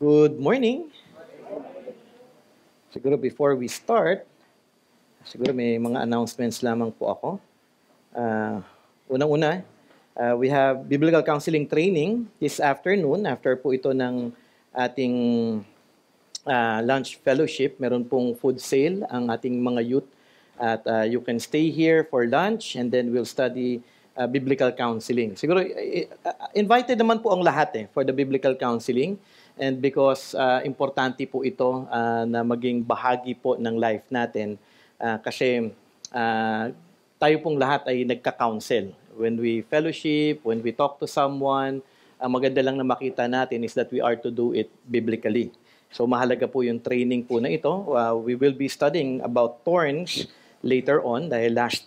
Good morning. Siguro before we start, siguro may mga announcements lamang po ako. Unang-una, we have Biblical Counseling Training this afternoon. After po ito ng ating lunch fellowship, meron pong food sale ang ating mga youth. At you can stay here for lunch and then we'll study biblical counseling. Siguro, invited naman po ang lahat for the biblical counseling. And because importante po ito na maging bahagi po ng life natin kasi tayo pong lahat ay nagka-counsel. When we fellowship, when we talk to someone, ang maganda lang na makita natin is that we are to do it biblically. So mahalaga po yung training po na ito. We will be studying about thorns later on dahil last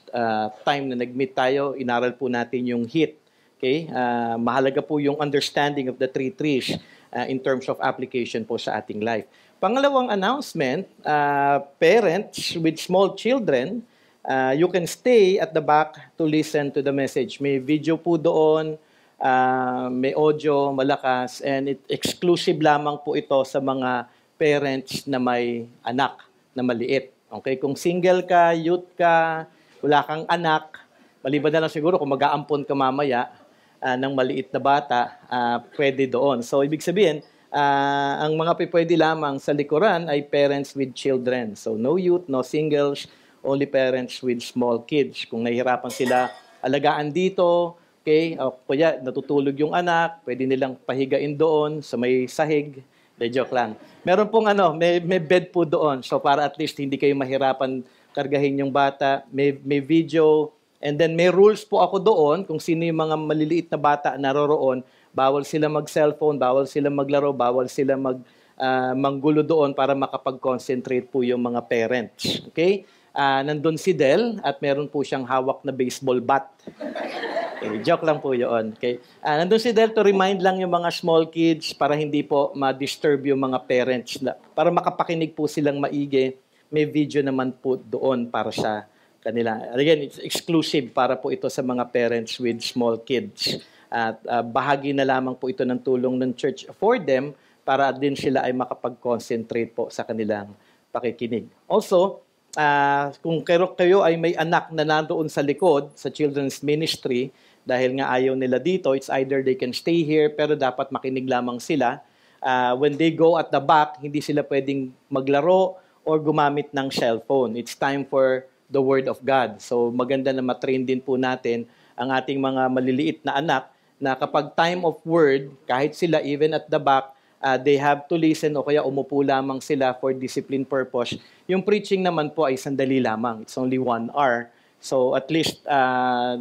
time na nag-meet tayo, inaral po natin yung heat. Okay? Mahalaga po yung understanding of the three trees in terms of application po sa ating life. Pangalawang announcement, parents with small children, you can stay at the back to listen to the message. May video po doon, may audio, malakas, and exclusive lamang po ito sa mga parents na may anak na maliit. Okay? Kung single ka, youth ka, wala kang anak, maliban na lang siguro kung mag-aampon ka mamaya, ng maliit na bata, pwede doon. So, ibig sabihin, ang mga pwede lamang sa likuran ay parents with children. So, no youth, no singles, only parents with small kids. Kung nahihirapan sila alagaan dito, okay, o kaya natutulog yung anak, pwede nilang pahigain doon sa may sahig. De joke lang. Meron pong may bed po doon. So, para at least hindi kayo mahirapan kargahin yung bata. May video. And then may rules po ako doon kung sino yung mga maliliit na bata naroroon. Bawal sila mag-cellphone, bawal sila maglaro, bawal sila manggulo doon para makapag-concentrate po yung mga parents. Okay? Nandun si Del at meron po siyang hawak na baseball bat. Okay, joke lang po yun. Okay? Nandun si Del to remind lang yung mga small kids para hindi po ma-disturb yung mga parents. Para makapakinig po silang maigi. May video naman po doon para sa kanila. Again, it's exclusive para po ito sa mga parents with small kids. At bahagi na lamang po ito ng tulong ng church for them para din sila ay makapag-concentrate po sa kanilang pakikinig. Also, kung kayo ay may anak na nandoon sa likod, sa children's ministry, dahil nga ayaw nila dito, it's either they can stay here, pero dapat makinig lamang sila. When they go at the back, hindi sila pwedeng maglaro or gumamit ng cellphone. It's time for the Word of God. So maganda na matrain din po natin ang ating mga maliliit na anak na kapag time of Word, kahit sila even at the back, they have to listen o kaya umupo lamang sila for discipline purpose. Yung preaching naman po ay sandali lamang. It's only 1 hour. So at least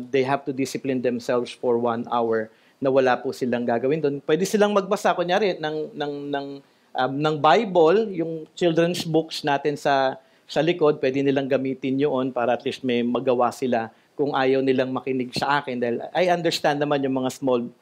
they have to discipline themselves for 1 hour na wala po silang gagawin doon. Pwede silang magbasa, kunyari, ng Bible, yung children's books natin sa likod, pwede nilang gamitin yun para at least may magawa sila kung ayaw nilang makinig sa akin. Dahil I understand naman yung mga small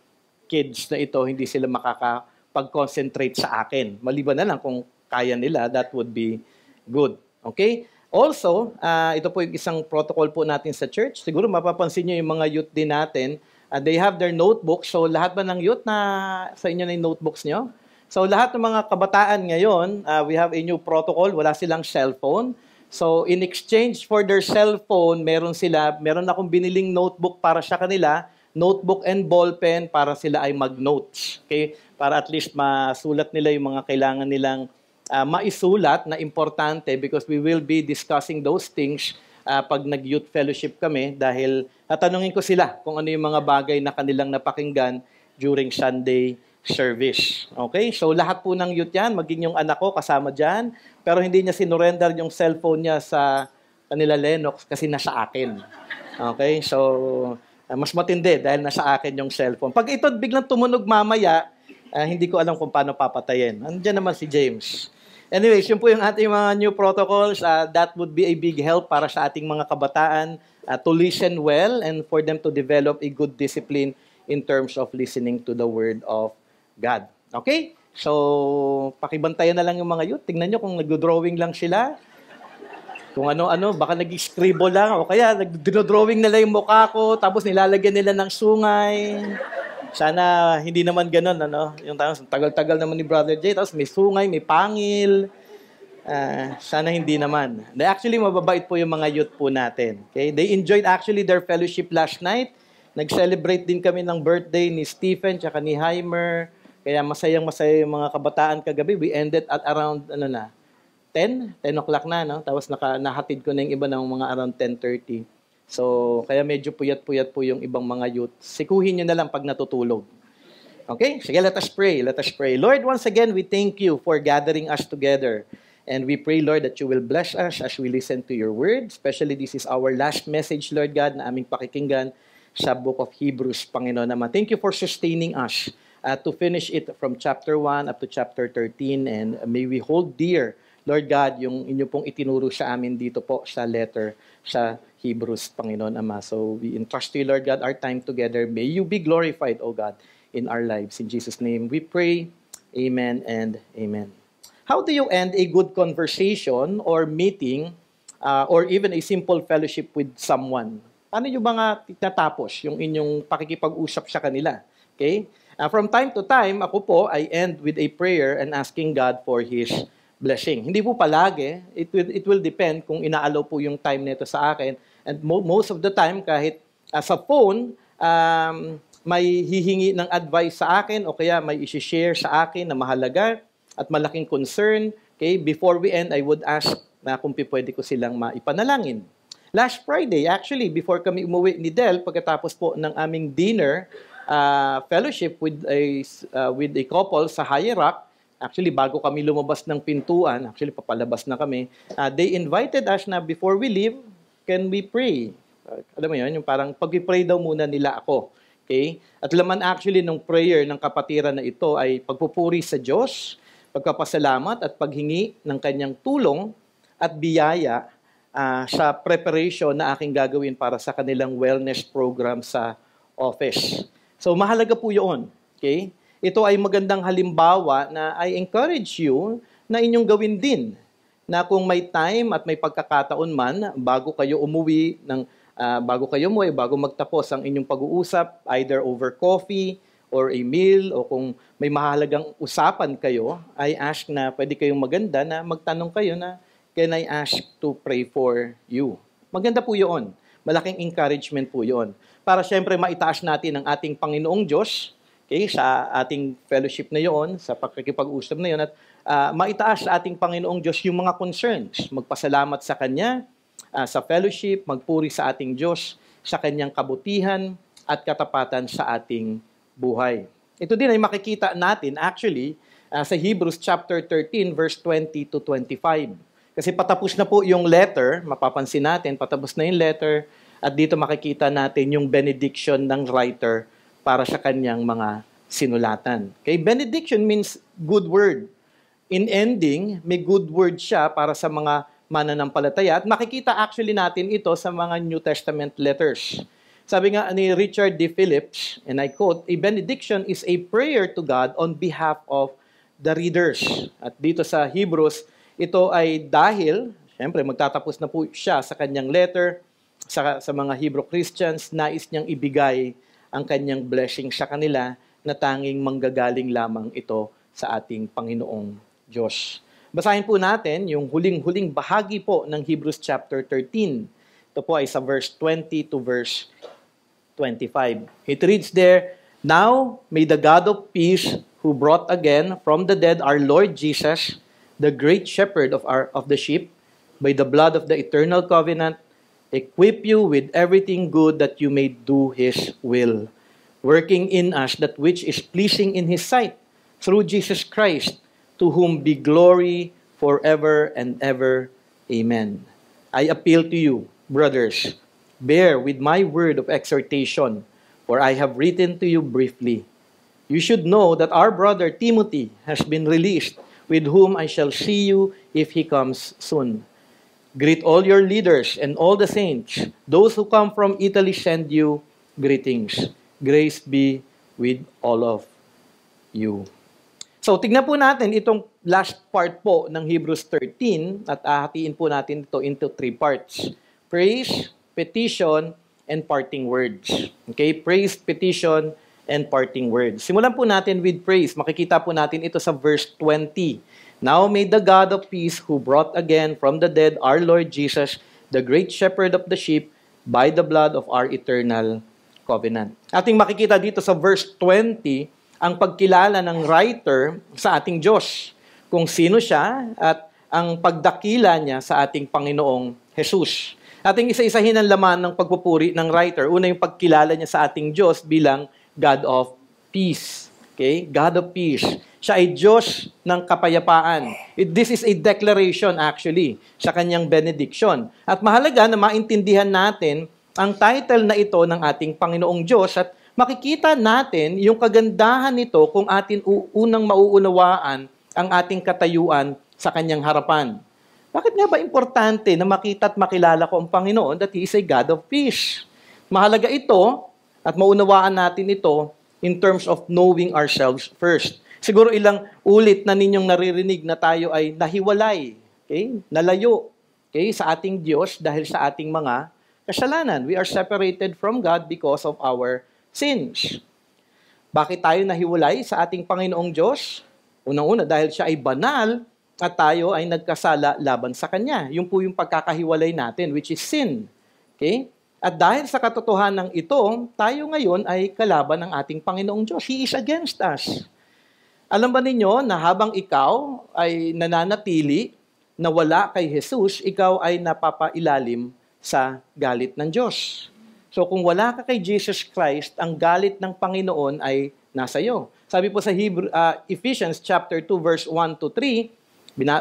kids na ito, hindi sila makakapag-concentrate sa akin. Maliban na lang kung kaya nila, that would be good. Okay? Also, ito po yung isang protocol po natin sa church. Siguro mapapansin nyo yung mga youth din natin. They have their notebooks. So lahat ba ng youth na sa inyo na yung notebooks nyo? So lahat ng mga kabataan ngayon, we have a new protocol, wala silang cellphone. So in exchange for their cellphone, meron akong biniling notebook para sa kanila, notebook and ballpen para sila ay mag-notes. Okay? Para at least masulat nila yung mga kailangan nilang maisulat na importante because we will be discussing those things pag nag-youth fellowship kami dahil tatanungin ko sila kung ano yung mga bagay na kanilang napakinggan during Sunday service. Okay? So, lahat po ng youth yan, maging yung anak ko kasama dyan, pero hindi niya sinurrender yung cellphone niya sa kanila Lennox kasi nasa akin. Okay? So, mas matindi dahil nasa akin yung cellphone. Pag ito biglang tumunog mamaya, hindi ko alam kung paano papatayin. Andiyan naman si James. Anyways, yun po yung ating mga new protocols. That would be a big help para sa ating mga kabataan to listen well and for them to develop a good discipline in terms of listening to the Word of God. Okay? So, pakibantayan na lang yung mga youth. Tingnan nyo kung nag-drawing lang sila. Kung ano-ano, baka nag-scribble lang. O kaya, nag-drawing nila yung mukha ko, tapos nilalagyan nila ng sungay. Sana hindi naman ganun, ano? Yung tagal-tagal naman ni Brother Jay, tapos may sungay, may pangil. Sana hindi naman. Actually, mababait po yung mga youth po natin. Okay? They enjoyed actually their fellowship last night. Nag-celebrate din kami ng birthday ni Stephen tsaka ni Heimer. Kaya masayang-masaya yung mga kabataan kagabi. We ended at around, 10 o'clock na, no? Tapos nahatid ko na yung iba ng mga around 10:30. So, kaya medyo puyat-puyat po yung ibang mga youth. Sikuhin nyo na lang pag natutulog. Okay? Sige, let us pray. Let us pray. Lord, once again, we thank you for gathering us together. And we pray, Lord, that you will bless us as we listen to your word. Especially this is our last message, Lord God, na aming pakikinggan sa Book of Hebrews, Panginoon naman. Thank you for sustaining us to finish it from chapter 1 up to chapter 13. And may we hold dear, Lord God, yung inyo pong itinuro sa amin dito po sa letter sa Hebrews, Panginoon Ama. So we entrust to you, Lord God, our time together. May you be glorified, O God, in our lives. In Jesus' name we pray. Amen and amen. How do you end a good conversation or meeting or even a simple fellowship with someone? Paano nyo ba nga tinatapos yung inyong pakikipag-usap sa kanila? Okay? From time to time, ako po, I end with a prayer and asking God for His blessing. Hindi po palagi. It will depend kung inaalaw po yung time nito sa akin. And most of the time, kahit sa phone, may hihingi ng advice sa akin o kaya may isi-share sa akin na mahalaga at malaking concern. Okay? Before we end, I would ask na kung pwede ko silang maipanalangin. Last Friday, actually, before kami umuwi ni Del, pagkatapos po ng aming dinner, fellowship with a couple sa High Rock, actually, bago kami lumabas ng pintuan, actually, papalabas na kami, they invited us na before we leave, can we pray? Alam mo yun, yung parang pag-pray daw muna nila ako. Okay? At laman actually ng prayer ng kapatiran na ito ay pagpupuri sa Diyos, pagkapasalamat at paghingi ng kanyang tulong at biyaya sa preparation na aking gagawin para sa kanilang wellness program sa office. So, mahalaga po yun. Okay? Ito ay magandang halimbawa na I encourage you na inyong gawin din. Na kung may time at may pagkakataon man, bago kayo umuwi, bago magtapos ang inyong pag-uusap, either over coffee or a meal, o kung may mahalagang usapan kayo, I ask na pwede kayong maganda na magtanong kayo na, can I ask to pray for you? Maganda po yun. Malaking encouragement po yun. Para syempre maitaas natin ang ating Panginoong Diyos, okay, sa ating fellowship na yun, sa pakikipag-usap na yun, at maitaas sa ating Panginoong Diyos yung mga concerns. Magpasalamat sa Kanya, sa fellowship, magpuri sa ating Diyos, sa Kanyang kabutihan at katapatan sa ating buhay. Ito din ay makikita natin actually sa Hebrews chapter 13 verse 20 to 25. Kasi patapos na po yung letter, mapapansin natin, patapos na yung letter, at dito makikita natin yung benediction ng writer para sa kanyang mga sinulatan. Okay? Benediction means good word. In ending, may good word siya para sa mga mananampalataya. At makikita actually natin ito sa mga New Testament letters. Sabi nga ni Richard D. Phillips, and I quote, "A benediction is a prayer to God on behalf of the readers." At dito sa Hebrews, ito ay dahil, syempre magtatapos na po siya sa kanyang letter, sa mga Hebrew Christians, nais niyang ibigay ang kanyang blessing sa kanila na tanging manggagaling lamang ito sa ating Panginoong Diyos. Basahin po natin yung huling-huling bahagi po ng Hebrews chapter 13. Ito po ay sa verse 20 to verse 25. It reads there, "Now may the God of peace, who brought again from the dead our Lord Jesus, the great shepherd of the sheep, by the blood of the eternal covenant, equip you with everything good that you may do His will, working in us that which is pleasing in His sight, through Jesus Christ, to whom be glory forever and ever. Amen." I appeal to you, brothers, bear with my word of exhortation, for I have written to you briefly. You should know that our brother Timothy has been released, with whom I shall see you if he comes soon. Greet all your leaders and all the saints. Those who come from Italy send you greetings. Grace be with all of you. So, tignan po natin itong last part po ng Hebrews 13 at hahatiin po natin ito into 3 parts. Praise, petition, and parting words. Okay? Praise, petition, and parting words. Simulan po natin with praise. Makikita po natin ito sa verse 20. Now may the God of peace who brought again from the dead our Lord Jesus, the great shepherd of the sheep, by the blood of our eternal covenant. Ating makikita dito sa verse 20 ang pagkilala ng writer sa ating Diyos, kung sino siya at ang pagdakila niya sa ating Panginoong Jesus. Ating isa-isahin ang laman ng pagpupuri ng writer. Una yung pagkilala niya sa ating Diyos bilang God of peace. Okay? God of peace. Siya ay Diyos ng kapayapaan. This is a declaration actually sa kanyang benediction. At mahalaga na maintindihan natin ang title na ito ng ating Panginoong Diyos at makikita natin yung kagandahan nito kung atin unang mauunawaan ang ating katayuan sa kanyang harapan. Bakit nga ba importante na makita at makilala ko ang Panginoon that He is a God of peace? Mahalaga ito at maunawaan natin ito in terms of knowing ourselves first. Siguro ilang ulit na ninyong naririnig na tayo ay nahiwalay, okay? Nalayo, okay? Sa ating Diyos dahil sa ating mga kasalanan. We are separated from God because of our sins. Bakit tayo nahiwalay sa ating Panginoong Diyos? Unang-una, dahil siya ay banal at tayo ay nagkasala laban sa Kanya. Yung po yung pagkakahiwalay natin, which is sin. Okay? At dahil sa katotohanan ito, tayo ngayon ay kalaban ng ating Panginoong Diyos. He is against us. Alam ba ninyo na habang ikaw ay nananatili na wala kay Jesus, ikaw ay napapailalim sa galit ng Diyos. So kung wala ka kay Jesus Christ, ang galit ng Panginoon ay nasa iyo. Sabi po sa Ephesians chapter 2 verse 1 to 3,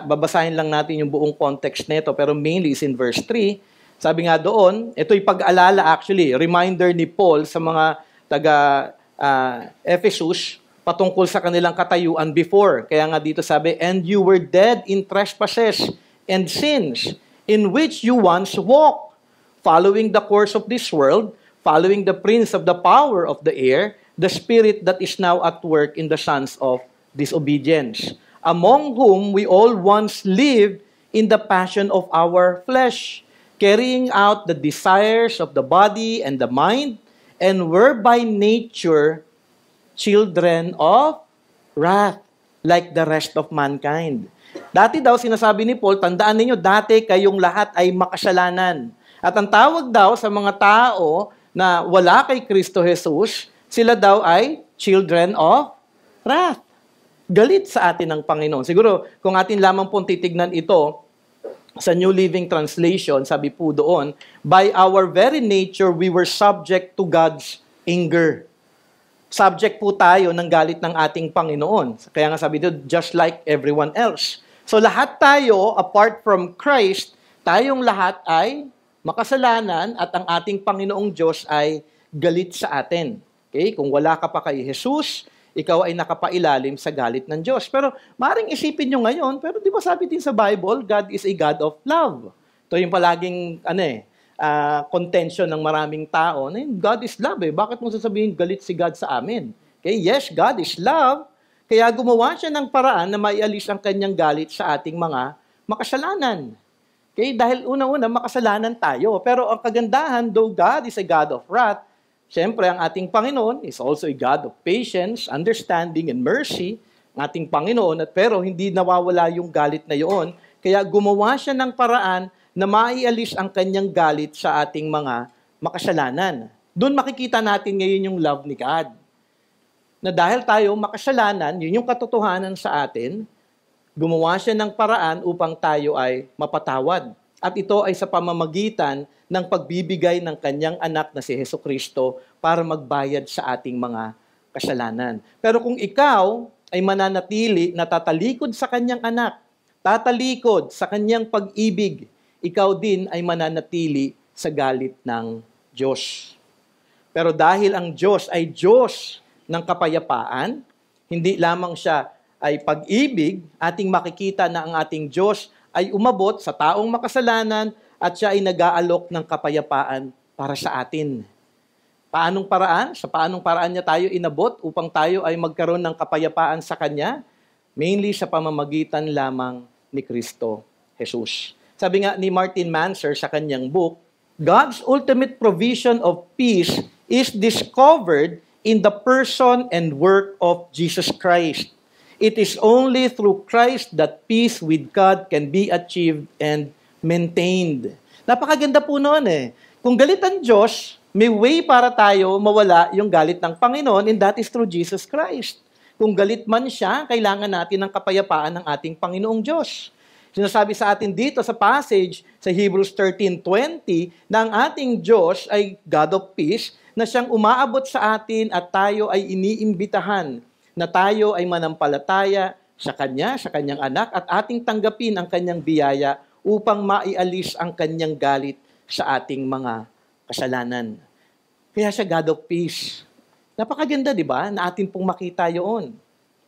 babasahin lang natin yung buong context nito, pero mainly is in verse 3. Sabi nga doon, ito'y pag-alala actually, reminder ni Paul sa mga taga-Ephesus patungkol sa kanilang katayuan before. Kaya nga dito sabi, and you were dead in trespasses and sins, in which you once walked, following the course of this world, following the prince of the power of the air, the spirit that is now at work in the sons of disobedience, among whom we all once lived in the passion of our flesh, carrying out the desires of the body and the mind, and were by nature children of wrath, like the rest of mankind. Dati daw, sinasabi ni Paul, tandaan ninyo, dati kayong lahat ay makasalanan. At ang tawag daw sa mga tao na wala kay Kristo Jesus, sila daw ay children of wrath. Galit sa atin ng Panginoon. Siguro, kung atin lamang pong titignan ito, sa New Living Translation, sabi po doon, by our very nature, we were subject to God's anger. Subject po tayo ng galit ng ating Panginoon. Kaya nga sabi doon, just like everyone else. So lahat tayo, apart from Christ, tayong lahat ay makasalanan at ang ating Panginoong Diyos ay galit sa atin. Okay? Kung wala ka pa kay Jesus, ikaw ay nakapailalim sa galit ng Diyos. Pero maaaring isipin nyo ngayon, pero di ba sabi din sa Bible, God is a God of love. Ito yung palaging contention ng maraming tao, na God is love eh. Bakit mo sasabihin galit si God sa amin? Okay? Yes, God is love. Kaya gumawa siya ng paraan na maialis ang kanyang galit sa ating mga makasalanan. Okay? Dahil una-una, makasalanan tayo. Pero ang kagandahan, though God is a God of wrath, siyempre, ang ating Panginoon is also a God of patience, understanding, and mercy. Ang ating Panginoon, pero hindi nawawala yung galit na yun. Kaya gumawa siya ng paraan na maialis ang kanyang galit sa ating mga makasalanan. Doon makikita natin ngayon yung love ni God. Na dahil tayo makasalanan, yun yung katotohanan sa atin, gumawa siya ng paraan upang tayo ay mapatawad. At ito ay sa pamamagitan ng pagbibigay ng kanyang anak na si Hesukristo para magbayad sa ating mga kasalanan. Pero kung ikaw ay mananatili na tatalikod sa kanyang anak, tatalikod sa kanyang pag-ibig, ikaw din ay mananatili sa galit ng Diyos. Pero dahil ang Diyos ay Diyos ng kapayapaan, hindi lamang siya ay pag-ibig, ating makikita na ang ating Diyos ay umabot sa taong makasalanan at siya ay nag-aalok ng kapayapaan para sa atin. Paanong paraan? Sa paanong paraan niya tayo inabot upang tayo ay magkaroon ng kapayapaan sa Kanya? Mainly sa pamamagitan lamang ni Kristo Jesus. Sabi nga ni Martin Manser sa kanyang book, God's ultimate provision of peace is discovered in the person and work of Jesus Christ. It is only through Christ that peace with God can be achieved and maintained. Napakaganda po noon eh. Kung galit ang Diyos, may way para tayo mawala yung galit ng Panginoon, and that is through Jesus Christ. Kung galit man siya, kailangan natin ng kapayapaan ng ating Panginoong Diyos. Sinasabi sa atin dito sa passage sa Hebrews 13:20 na ang ating Diyos ay God of peace, na siyang umaabot sa atin at tayo ay iniimbitahan na tayo ay manampalataya sa Kanya, sa Kanyang anak, at ating tanggapin ang Kanyang biyaya upang maialis ang Kanyang galit sa ating mga kasalanan. Kaya siya God of peace. Napakaganda, di ba, na atin pong makita yun.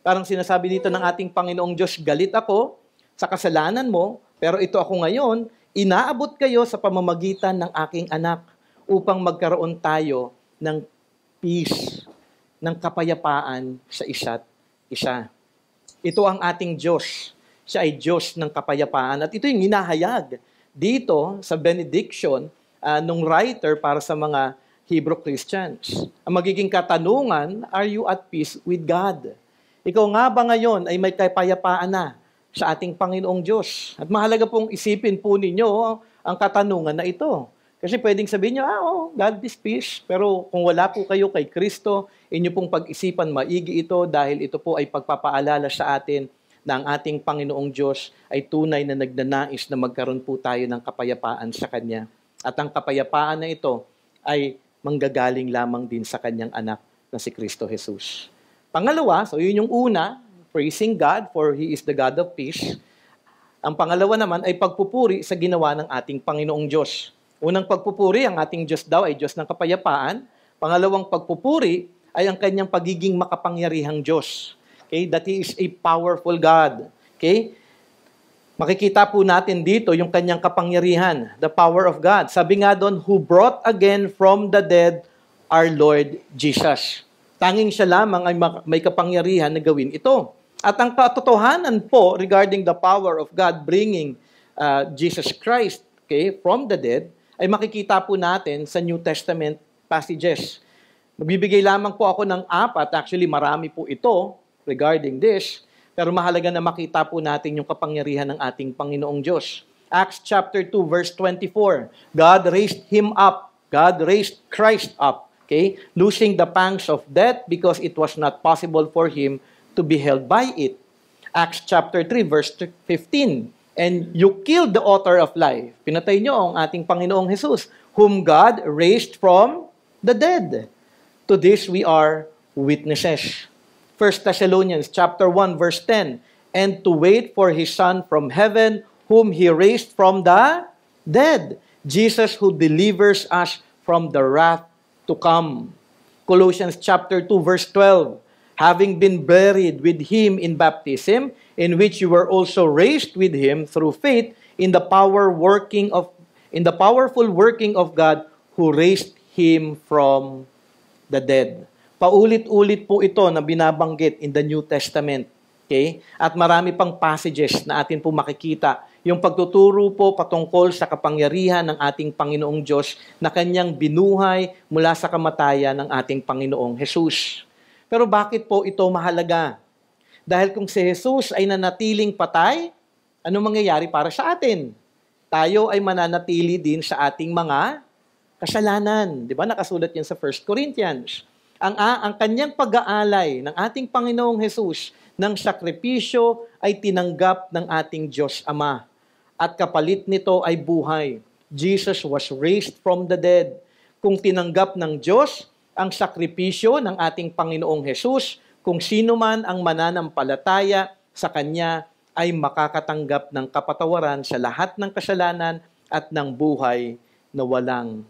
Parang sinasabi dito ng ating Panginoong Diyos, galit ako sa kasalanan mo, pero ito ako ngayon, inaabot kayo sa pamamagitan ng aking anak upang magkaroon tayo ng peace, ng kapayapaan sa isa't isa. Ito ang ating Diyos. Siya ay Diyos ng kapayapaan. At ito yung hinahayag dito sa benediction nung writer para sa mga Hebrew Christians. Ang magiging katanungan, are you at peace with God? Ikaw nga ba ngayon ay may kapayapaan na sa ating Panginoong Diyos? At mahalaga pong isipin po ninyo ang katanungan na ito. Kasi pwedeng sabihin nyo, God is peace. Pero kung wala po kayo kay Kristo, inyo pong pag-isipan maigi ito dahil ito po ay pagpapaalala sa atin na ang ating Panginoong Diyos ay tunay na nagnanais na magkaroon po tayo ng kapayapaan sa Kanya. At ang kapayapaan na ito ay manggagaling lamang din sa Kanyang anak na si Kristo Jesus. Pangalawa, so yun yung una, praising God for He is the God of peace. Ang pangalawa naman ay pagpupuri sa ginawa ng ating Panginoong Diyos. Unang pagpupuri, ang ating Diyos daw ay Diyos ng kapayapaan. Pangalawang pagpupuri ay ang Kanyang pagiging makapangyarihang Diyos. Okay? That He is a powerful God. Okay? Makikita po natin dito yung Kanyang kapangyarihan, the power of God. Sabi nga doon, who brought again from the dead our Lord Jesus. Tanging siya lamang ay may kapangyarihan na gawin ito. At ang katotohanan po regarding the power of God bringing Jesus Christ from the dead, ay makikita po natin sa New Testament passages. Magbibigay lamang po ako ng 4, actually marami po ito regarding this, pero mahalaga na makita po natin yung kapangyarihan ng ating Panginoong Diyos. Acts chapter 2 verse 24, God raised Him up, God raised Christ up, losing the pangs of death because it was not possible for Him to be held by it. Acts chapter 3 verse 15, and you killed the author of life. Pinatay nyo ang ating Panginoong Jesus, whom God raised from the dead. To this we are witnesses. 1 Thessalonians chapter 1 verse 10, and to wait for His Son from heaven, whom He raised from the dead, Jesus who delivers us from the wrath to come. Colossians chapter 2 verse 12, having been buried with Him in baptism, in which you were also raised with Him through faith in the powerful working of God who raised Him from the dead. Paulit-ulit po ito na binabanggit in the New Testament. Okay? At marami pang passages na atin po makikita yung pagtuturo po patungkol sa kapangyarihan ng ating Panginoong Diyos na Kanyang binuhay mula sa kamatayan ng ating Panginoong Jesus. Pero bakit po ito mahalaga? Dahil kung si Jesus ay nanatiling patay, ano mangyayari para sa atin? Tayo ay mananatili din sa ating mga kasalanan. Di ba? Nakasulat yan sa 1 Corinthians. Ang kanyang pag-aalay ng ating Panginoong Jesus ng sakripisyo ay tinanggap ng ating Diyos Ama. At kapalit nito ay buhay. Jesus was raised from the dead. Kung tinanggap ng Diyos ang sakripisyo ng ating Panginoong Jesus, kung sino man ang mananampalataya sa Kanya ay makakatanggap ng kapatawaran sa lahat ng kasalanan at ng buhay na walang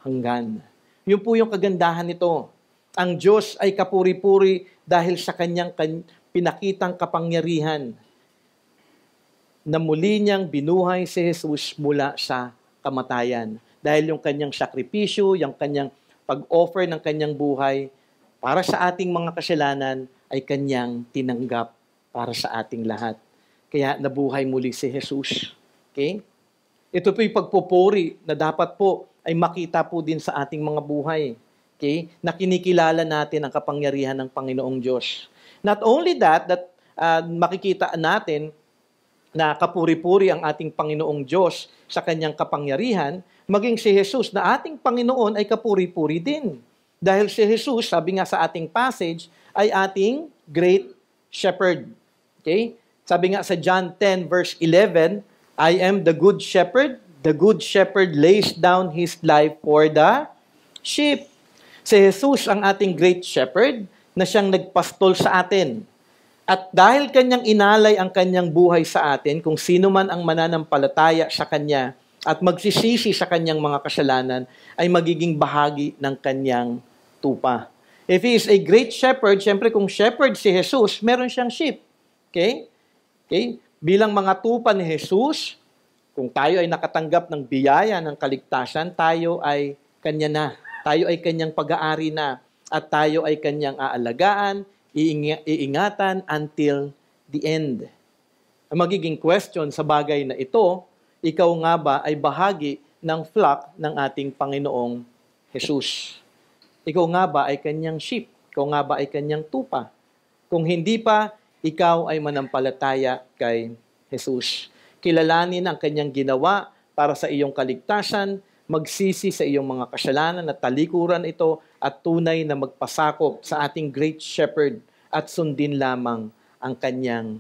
hanggan. Yun po yung kagandahan nito. Ang Diyos ay kapuri-puri dahil sa Kanyang pinakitang kapangyarihan na muli niyang binuhay si Jesus mula sa kamatayan. Dahil yung Kanyang sakripisyo, yung Kanyang pag-offer ng Kanyang buhay para sa ating mga kasalanan ay Kanyang tinanggap para sa ating lahat. Kaya nabuhay muli si Jesus. Okay? Ito po yung pagpupuri na dapat po ay makita po din sa ating mga buhay. Okay? Na kinikilala natin ang kapangyarihan ng Panginoong Diyos. Not only that makikita natin na kapuri-puri ang ating Panginoong Diyos sa kanyang kapangyarihan, maging si Jesus na ating Panginoon ay kapuri-puri din. Dahil si Jesus, sabi nga sa ating passage, ay ating great shepherd. Okay? Sabi nga sa John 10 verse 11, I am the good shepherd. The good shepherd lays down his life for the sheep. Si Jesus ang ating great shepherd na siyang nagpastol sa atin. At dahil kanyang inalay ang kanyang buhay sa atin, kung sino man ang mananampalataya sa kanya at magsisisi sa kanyang mga kasalanan, ay magiging bahagi ng kanyang tupa. If He is a great shepherd, syempre kung shepherd si Jesus, meron siyang sheep. Okay? Okay? Bilang mga tupa ni Jesus, kung tayo ay nakatanggap ng biyaya ng kaligtasan, tayo ay kanya na. Tayo ay kanyang pag-aari na. At tayo ay kanyang aalagaan, iingatan until the end. Ang magiging question sa bagay na ito, ikaw nga ba ay bahagi ng flock ng ating Panginoong Jesus? Ikaw nga ba ay kanyang sheep? Ikaw nga ba ay kanyang tupa? Kung hindi pa, ikaw ay manampalataya kay Jesus. Kilalanin ang kanyang ginawa para sa iyong kaligtasan, magsisi sa iyong mga kasalanan at talikuran ito at tunay na magpasakop sa ating great shepherd at sundin lamang ang kanyang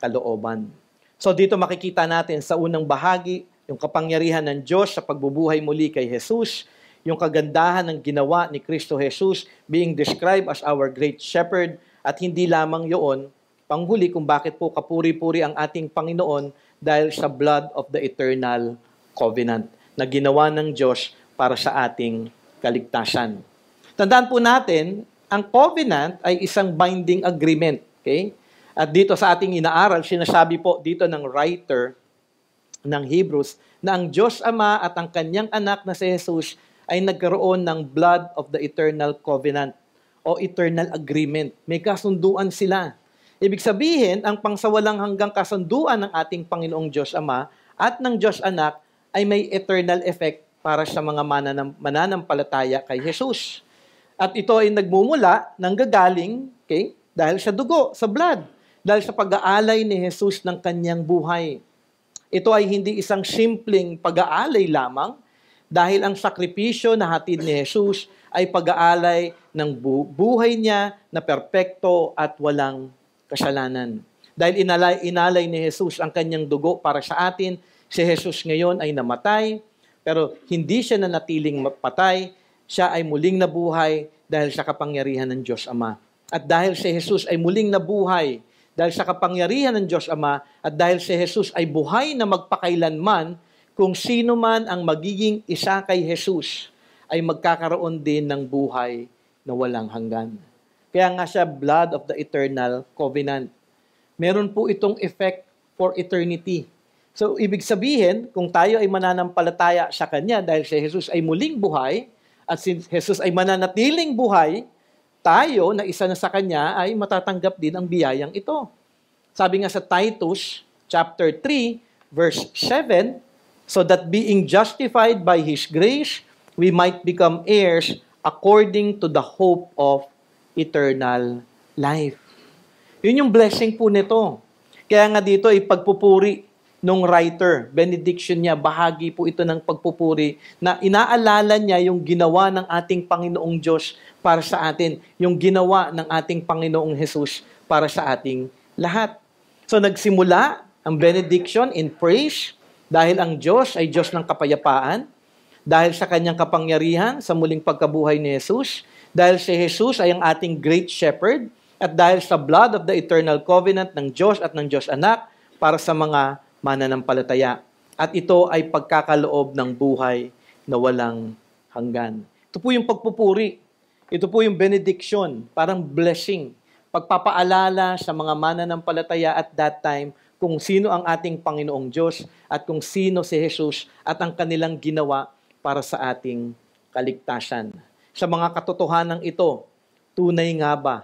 kalooban. So dito makikita natin sa unang bahagi, yung kapangyarihan ng Diyos sa pagbubuhay muli kay Jesus, yung kagandahan ng ginawa ni Kristo Jesus being described as our great shepherd, at hindi lamang yun, panghuli kung bakit po kapuri-puri ang ating Panginoon dahil sa blood of the eternal covenant na ginawa ng Diyos para sa ating kaligtasan. Tandaan po natin, ang covenant ay isang binding agreement. Okay? At dito sa ating inaaral, sinasabi po dito ng writer ng Hebrews na ang Diyos Ama at ang kanyang anak na si Jesus ay nagkaroon ng blood of the eternal covenant o eternal agreement. May kasunduan sila. Ibig sabihin, ang pangsawalang hanggang kasunduan ng ating Panginoong Diyos Ama at ng Diyos Anak ay may eternal effect para sa mga mananampalataya kay Jesus. At ito ay nagmumula ng gagaling, okay, dahil sa dugo, sa blood, dahil sa pag-aalay ni Jesus ng kanyang buhay. Ito ay hindi isang simpleng pag-aalay lamang, dahil ang sakripisyo na hatid ni Jesus ay pag-aalay ng buhay niya na perpekto at walang kasalanan. Dahil inalay ni Jesus ang kanyang dugo para sa atin, si Jesus ngayon ay namatay, pero hindi siya nanatiling patay, siya ay muling nabuhay dahil sa kapangyarihan ng Diyos Ama. At dahil si Jesus ay muling nabuhay dahil sa kapangyarihan ng Diyos Ama, at dahil si Jesus ay buhay na magpakailanman, kung sino man ang magiging isa kay Jesus, ay magkakaroon din ng buhay na walang hanggan. Kaya nga siya blood of the eternal covenant. Meron po itong effect for eternity. So, ibig sabihin, kung tayo ay mananampalataya sa Kanya dahil si Jesus ay muling buhay, at si Jesus ay mananatiling buhay, tayo na isa na sa Kanya ay matatanggap din ang biyayang ito. Sabi nga sa Titus chapter 3, verse 7, so that being justified by His grace, we might become heirs according to the hope of eternal life. Yun yung blessing po nito. Kaya nga dito ay pagpupuri nung writer, benediction niya, bahagi po ito ng pagpupuri na inaalala niya yung ginawa ng ating Panginoong Diyos para sa atin, yung ginawa ng ating Panginoong Jesus para sa ating lahat. So nagsimula ang benediction in praise dahil ang Diyos ay Diyos ng kapayapaan, dahil sa kanyang kapangyarihan sa muling pagkabuhay ni Jesus, dahil si Jesus ay ang ating great shepherd, at dahil sa blood of the eternal covenant ng Diyos at ng Diyos Anak para sa mga mananampalataya. At ito ay pagkakaloob ng buhay na walang hanggan. Ito po yung pagpupuri. Ito po yung benediction, parang blessing. Pagpapaalala sa mga mananampalataya at that time kung sino ang ating Panginoong Diyos at kung sino si Jesus at ang kanilang ginawa para sa ating kaligtasan. Sa mga katotohanan ito, tunay nga ba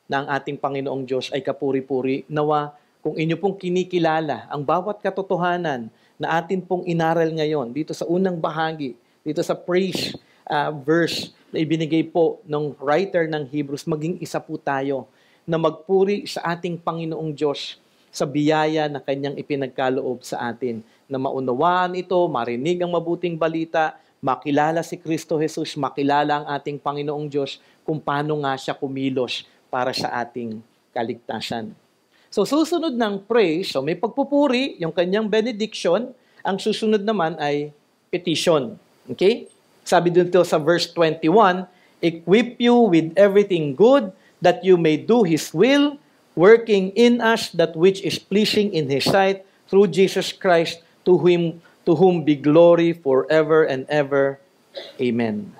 na ang ating Panginoong Diyos ay kapuri-puri? Nawa, kung inyo pong kinikilala ang bawat katotohanan na atin pong inaral ngayon dito sa unang bahagi, dito sa praise verse na ibinigay po ng writer ng Hebrews, maging isa po tayo na magpuri sa ating Panginoong Diyos sa biyaya na Kanyang ipinagkaloob sa atin, na maunawaan ito, marinig ang mabuting balita, makilala si Kristo Jesus, makilala ang ating Panginoong Diyos kung paano nga siya kumilos para sa ating kaligtasan. So susunod ng praise, so may pagpupuri, yung kanyang benediction, ang susunod naman ay petition. Okay? Sabi dito sa verse 21, equip you with everything good that you may do His will, working in us that which is pleasing in His sight, through Jesus Christ, to whom be glory forever and ever. Amen.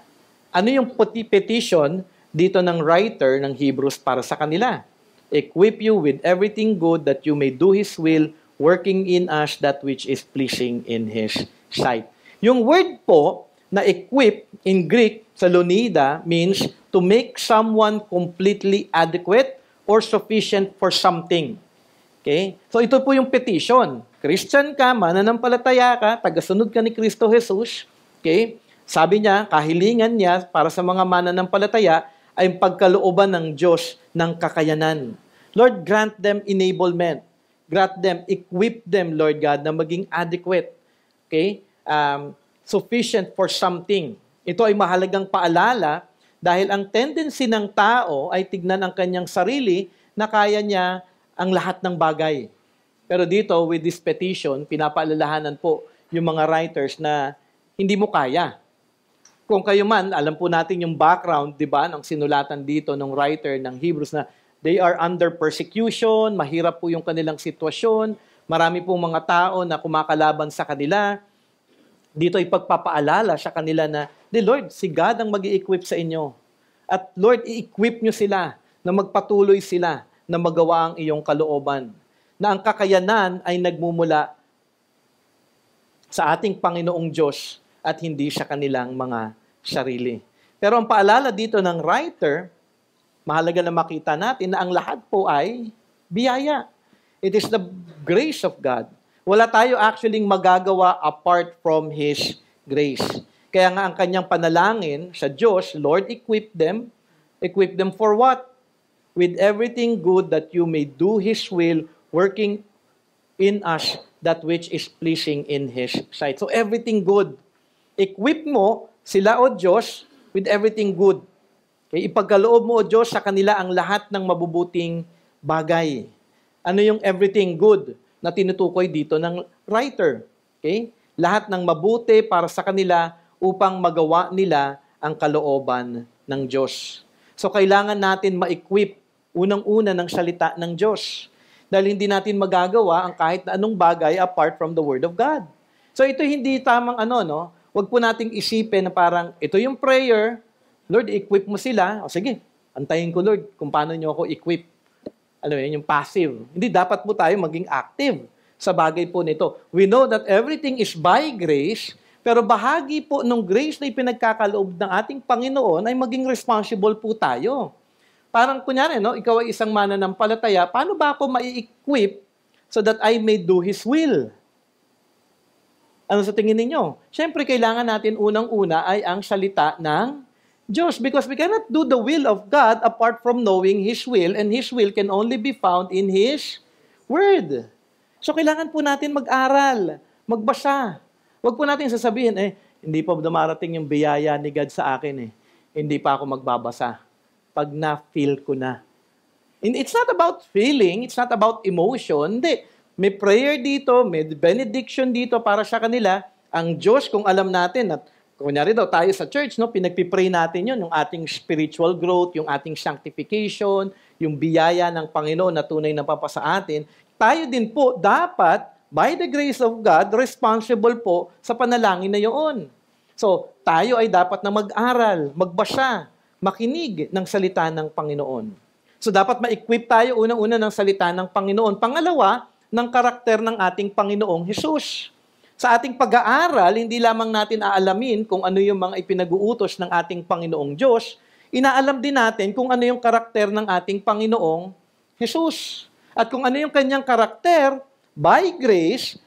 Ano yung petition dito ng writer ng Hebrews para sa kanila? Equip you with everything good that you may do His will, working in us that which is pleasing in His sight. Yung word po na equip in Greek, sa Lonida, means to make someone completely adequate or sufficient for something. Okay? So ito po yung petition. Christian ka, mananampalataya ka, tagasunod ka ni Kristo Jesus. Okay? Sabi niya, kahilingan niya para sa mga mananampalataya ay pagkalooban ng Diyos ng kakayanan. Lord, grant them enablement. Grant them, equip them, Lord God, na maging adequate. Okay? Sufficient for something. Ito ay mahalagang paalala dahil ang tendency ng tao ay tignan ang kanyang sarili na kaya niya ang lahat ng bagay. Pero dito, with this petition, pinapaalalahanan po yung mga writers na hindi mo kaya. Kung kayo man, alam po natin yung background, di ba, ng sinulatan dito ng writer ng Hebrews na they are under persecution, mahirap po yung kanilang sitwasyon, marami pong mga tao na kumakalaban sa kanila. Dito ay pagpapaalala sa kanila na, Lord, si God ang mag-i-equip sa inyo. At Lord, i-equip nyo sila na magpatuloy sila na magawa ang iyong kalooban. Na ang kakayanan ay nagmumula sa ating Panginoong Diyos at hindi sa kanilang mga sarili. Pero ang paalala dito ng writer, mahalaga na makita natin na ang lahat po ay biyaya. It is the grace of God. Wala tayo actually magagawa apart from His grace. Kaya nga ang kanyang panalangin sa Diyos, Lord, equip them. Equip them for what? With everything good that you may do His will, working in us that which is pleasing in His sight. So everything good. Equip mo sila, O Diyos, with everything good. Okay? Ipagkaloob mo, O Diyos, sa kanila ang lahat ng mabubuting bagay. Ano yung everything good na tinutukoy dito ng writer? Okay? Lahat ng mabuti para sa kanila upang magawa nila ang kalooban ng Diyos. So kailangan natin ma-equip unang-una ng salita ng Diyos. Dahil hindi natin magagawa ang kahit na anong bagay apart from the Word of God. So ito hindi tamang Huwag po nating isipin na parang ito yung prayer, Lord, equip mo sila. O sige, antayin ko Lord kung paano nyo ako equip. Alam mo yun, yung passive. Hindi, dapat po tayo maging active sa bagay po nito. We know that everything is by grace, pero bahagi po ng grace na ipinagkakaloob ng ating Panginoon ay maging responsible po tayo. Parang kunyari, ikaw ay isang mananampalataya, paano ba ako mai-equip so that I may do His will? Ano sa tingin ninyo? Siyempre, kailangan natin unang-una ay ang salita ng Diyos because we cannot do the will of God apart from knowing His will, and His will can only be found in His Word. So, kailangan po natin mag-aral, magbasa. Huwag po natin sasabihin, hindi pa dumarating yung biyaya ni God sa akin. Hindi pa ako magbabasa. Pag na-feel ko na. And it's not about feeling, it's not about emotion. Hindi. May prayer dito, may benediction dito para sa kanila. Ang Diyos, kung alam natin, at kunyari daw tayo sa church, pinagpipray natin yun, yung ating spiritual growth, yung ating sanctification, yung biyaya ng Panginoon na tunay na papa sa atin. Tayo din po dapat, by the grace of God, responsible po sa panalangin na yun. So, tayo ay dapat na mag-aral, magbasa, makinig ng salita ng Panginoon. So, dapat ma-equip tayo unang-una ng salita ng Panginoon. Pangalawa, ng karakter ng ating Panginoong Hesus. Sa ating pag-aaral, hindi lamang natin aalamin kung ano yung mga ipinag-uutos ng ating Panginoong Diyos, inaalam din natin kung ano yung karakter ng ating Panginoong Hesus. At kung ano yung kanyang karakter, by grace,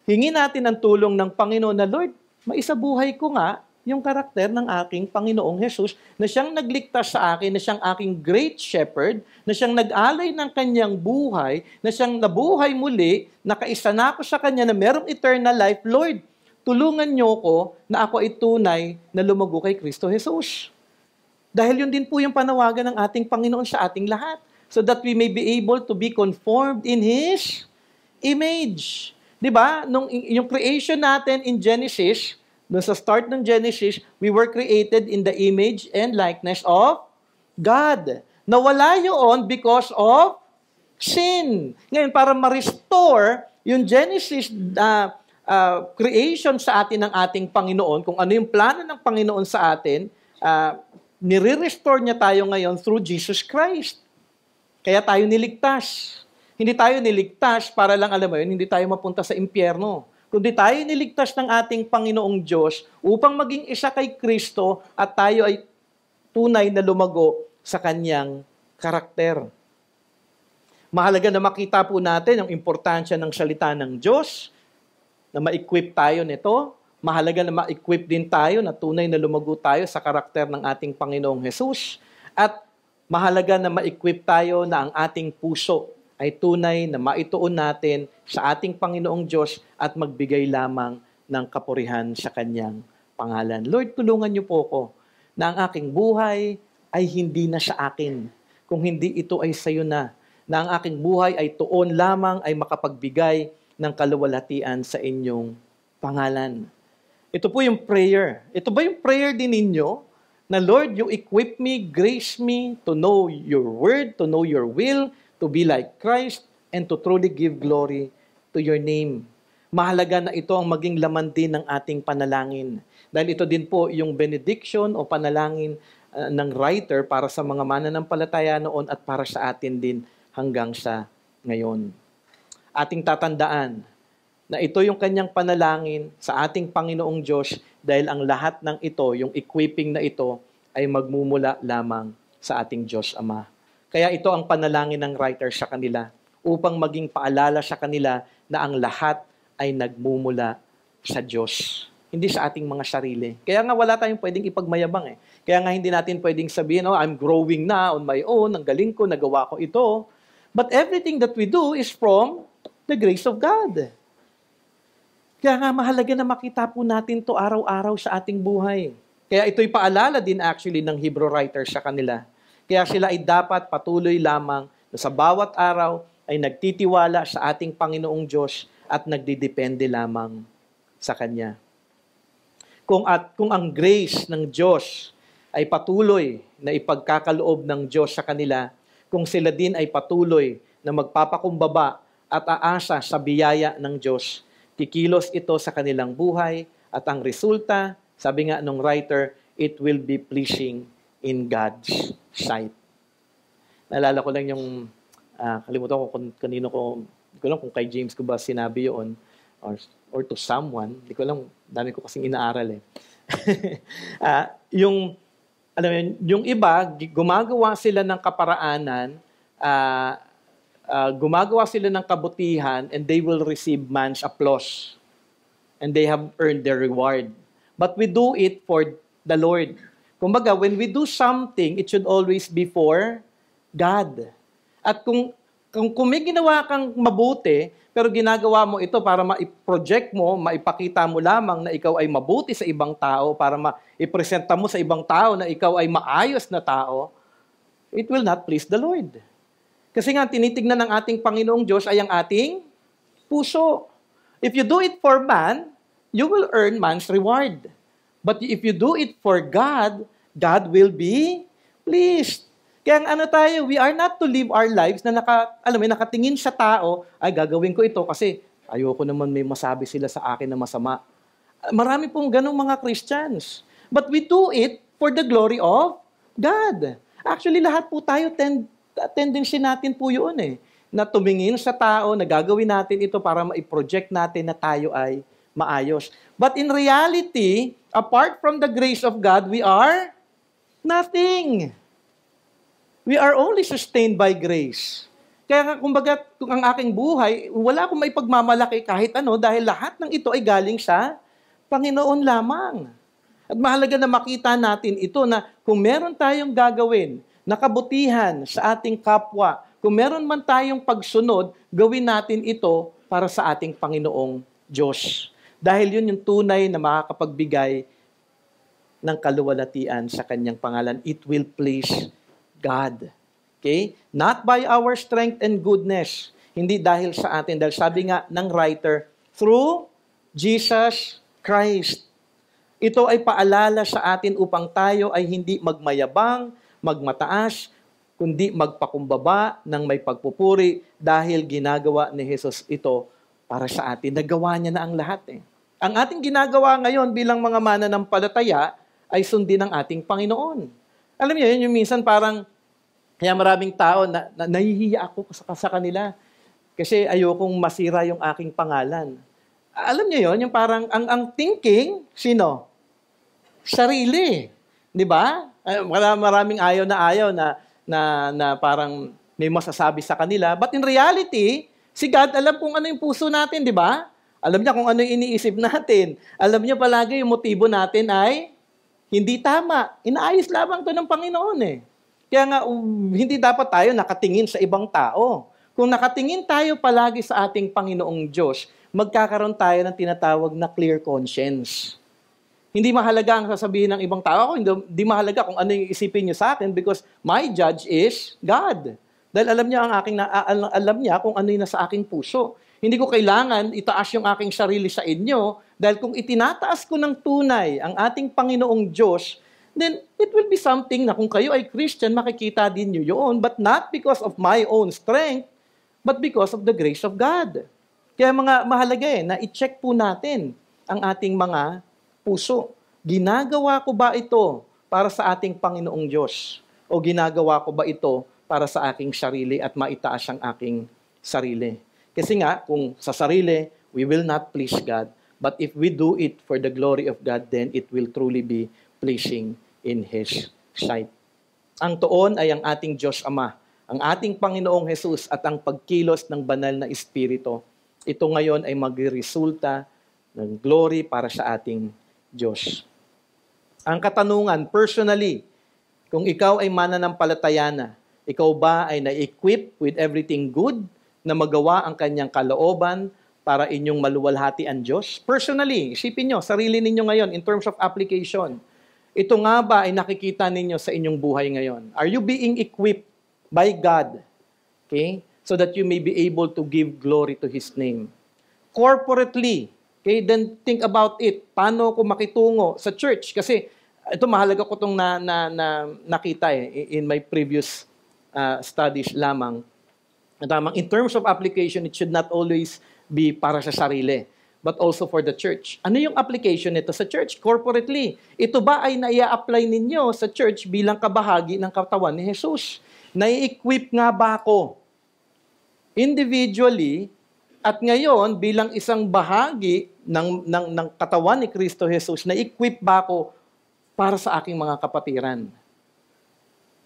hingi natin ang tulong ng Panginoon na, Lord, maisabuhay ko nga yung karakter ng aking Panginoong Jesus na siyang nagligtas sa akin, na siyang aking great shepherd, na siyang nag-alay ng kanyang buhay, na siyang nabuhay muli, nakaisa na ako sa kanya na merong eternal life. Lord, tulungan niyo ko na ako ay tunay na lumago kay Kristo Jesus. Dahil yun din po yung panawagan ng ating Panginoon sa ating lahat. So that we may be able to be conformed in His image. Diba? Yung creation natin in Genesis, nung sa start ng Genesis, we were created in the image and likeness of God. Nawala yun because of sin. Ngayon, para ma-restore yung Genesis creation sa atin ng ating Panginoon, kung ano yung plano ng Panginoon sa atin, nire-restore niya tayo ngayon through Jesus Christ. Kaya tayo niligtas. Hindi tayo niligtas para lang, alam mo yun, hindi tayo mapunta sa impyerno. Kundi tayo niligtas ng ating Panginoong Diyos upang maging isa kay Kristo at tayo ay tunay na lumago sa Kanyang karakter. Mahalaga na makita po natin ang importansya ng salita ng Diyos, na ma-equip tayo nito. Mahalaga na ma-equip din tayo na tunay na lumago tayo sa karakter ng ating Panginoong Jesus. At mahalaga na ma-equip tayo na ang ating puso ay tunay na maituon natin sa ating Panginoong Diyos at magbigay lamang ng kapurihan sa Kanyang pangalan. Lord, tulungan niyo po ko na ang aking buhay ay hindi na sa akin, kung hindi ito ay sa iyo na ang aking buhay ay tuon lamang ay makapagbigay ng kaluwalhatian sa inyong pangalan. Ito po yung prayer. Ito ba yung prayer din ninyo? Na Lord, you equip me, grace me to know your word, to know your will, to be like Christ, and to truly give glory to your name. Mahalaga na ito ang maging laman din ng ating panalangin. Dahil ito din po yung benediction o panalangin ng writer para sa mga mananampalataya noon at para sa atin din hanggang sa ngayon. Ating tatandaan na ito yung kanyang panalangin sa ating Panginoong Diyos dahil ang lahat ng ito, yung equipping na ito, ay magmumula lamang sa ating Diyos Ama. Kaya ito ang panalangin ng writer sa kanila upang maging paalala sa kanila na ang lahat ay nagmumula sa Diyos. Hindi sa ating mga sarili. Kaya nga wala tayong pwedeng ipagmayabang eh. Kaya nga hindi natin pwedeng sabihin, I'm growing na on my own, ang galing ko, nagawa ko ito. But everything that we do is from the grace of God. Kaya nga mahalaga na makita po natin to araw-araw sa ating buhay. Kaya ito'y paalala din actually ng Hebrew writer sa kanila. Kaya sila ay dapat patuloy lamang na sa bawat araw ay nagtitiwala sa ating Panginoong Diyos at nagdidepende lamang sa Kanya. Kung ang grace ng Diyos ay patuloy na ipagkakaloob ng Diyos sa kanila, kung sila din ay patuloy na magpapakumbaba at aasa sa biyaya ng Diyos, kikilos ito sa kanilang buhay at ang resulta, sabi nga nung writer, it will be pleasing in God's sight. Naalala ko lang yung, kalimutan ko kung kanino ko, hindi ko lang kung kay James ko ba sinabi yun or to someone, hindi ko lang, dami ko kasing inaaral eh. Alam mo, yung iba, gumagawa sila ng kaparaanan, gumagawa sila ng kabutihan and they will receive man's applause. And they have earned their reward. But we do it for the Lord. Kumbaga, when we do something, it should always be for God. At kung may ginawa kang mabuti, pero ginagawa mo ito para ma-project mo, maipakita mo lamang na ikaw ay mabuti sa ibang tao, para ma-ipresenta mo sa ibang tao na ikaw ay maayos na tao, it will not please the Lord. Kasi nga, tinitignan ng ating Panginoong Diyos ay ang ating puso. If you do it for man, you will earn man's reward. But if you do it for God, God will be pleased. Kaya we are not to live our lives na nakatingin sa tao, ay gagawin ko ito kasi ayoko naman may masabi sila sa akin na masama. Marami pong ganong mga Christians. But we do it for the glory of God. Actually, lahat po tayo tendency natin po yun eh. Na tumingin sa tao, na gagawin natin ito para ma-project natin na tayo ay maayos. But in reality, apart from the grace of God, we are nothing. We are only sustained by grace. Kaya nga, kumbaga, kung ang aking buhay, wala akong maipagmamalaki kahit ano dahil lahat ng ito ay galing sa Panginoon lamang. At mahalaga na makita natin ito na kung meron tayong gagawin na kabutihan sa ating kapwa, kung meron man tayong pagsunod, gawin natin ito para sa ating Panginoong Diyos. Dahil yun yung tunay na makakapagbigay ng kaluwalhatian sa kanyang pangalan. It will please God. Okay? Not by our strength and goodness. Hindi dahil sa atin. Dahil sabi nga ng writer, through Jesus Christ. Ito ay paalala sa atin upang tayo ay hindi magmayabang, magmataas, kundi magpakumbaba ng may pagpupuri dahil ginagawa ni Jesus ito para sa atin. Nagawa niya na ang lahat eh. Ang ating ginagawa ngayon bilang mga mananampalataya ay sundin ang ating Panginoon. Alam niyo, yun yung minsan parang, kaya maraming tao, nahihiya ako sa kanila kasi ayokong masira yung aking pangalan. Alam niyo yun, yung parang, ang thinking, sino? Sarili. Di ba? Maraming ayaw na parang may masasabi sa kanila. But in reality, si God alam kung ano yung puso natin, di ba? Alam niya kung ano yung iniisip natin. Alam niya palagi yung motibo natin ay hindi tama. Inaayos lamang to ng Panginoon eh. Kaya nga, hindi dapat tayo nakatingin sa ibang tao. Kung nakatingin tayo palagi sa ating Panginoong Diyos, magkakaroon tayo ng tinatawag na clear conscience. Hindi mahalaga ang sasabihin ng ibang tao. Hindi mahalaga kung ano yung isipin niyo sa akin because my judge is God. Dahil alam niya alam niya kung ano yung nasa aking puso. Hindi ko kailangan itaas yung aking sarili sa inyo dahil kung itinataas ko ng tunay ang ating Panginoong Diyos, then it will be something na kung kayo ay Christian, makikita din niyo yun, but not because of my own strength, but because of the grace of God. Kaya mga mahalaga na i-check po natin ang ating mga puso. Ginagawa ko ba ito para sa ating Panginoong Diyos? O ginagawa ko ba ito para sa aking sarili at maitaas ang aking sarili? Kasi nga, kung sa sarili, we will not please God. But if we do it for the glory of God, then it will truly be pleasing in His sight. Ang tuon ay ang ating Diyos Ama, ang ating Panginoong Jesus at ang pagkilos ng banal na Espiritu. Ito ngayon ay magresulta ng glory para sa ating Diyos. Ang katanungan, personally, kung ikaw ay mananampalataya na, ikaw ba ay na-equip with everything good na magawa ang kanyang kalooban para inyong maluwalhati ang Diyos? Personally, isipin nyo, sarili ninyo ngayon in terms of application. Ito nga ba ay nakikita ninyo sa inyong buhay ngayon? Are you being equipped by God? Okay? So that you may be able to give glory to His name. Corporately, okay, then think about it. Paano ko makitungo sa church? Kasi ito mahalaga ko itong nakita in my previous studies lamang. In terms of application, it should not always be para sa sarili, but also for the church. Ano yung application nito sa church? Corporately. Ito ba ay naia-apply ninyo sa church bilang kabahagi ng katawan ni Jesus? Nai-equip nga ba ako? Individually, at ngayon, bilang isang bahagi ng katawan ni Kristo Jesus, na-equip ba ako para sa aking mga kapatiran?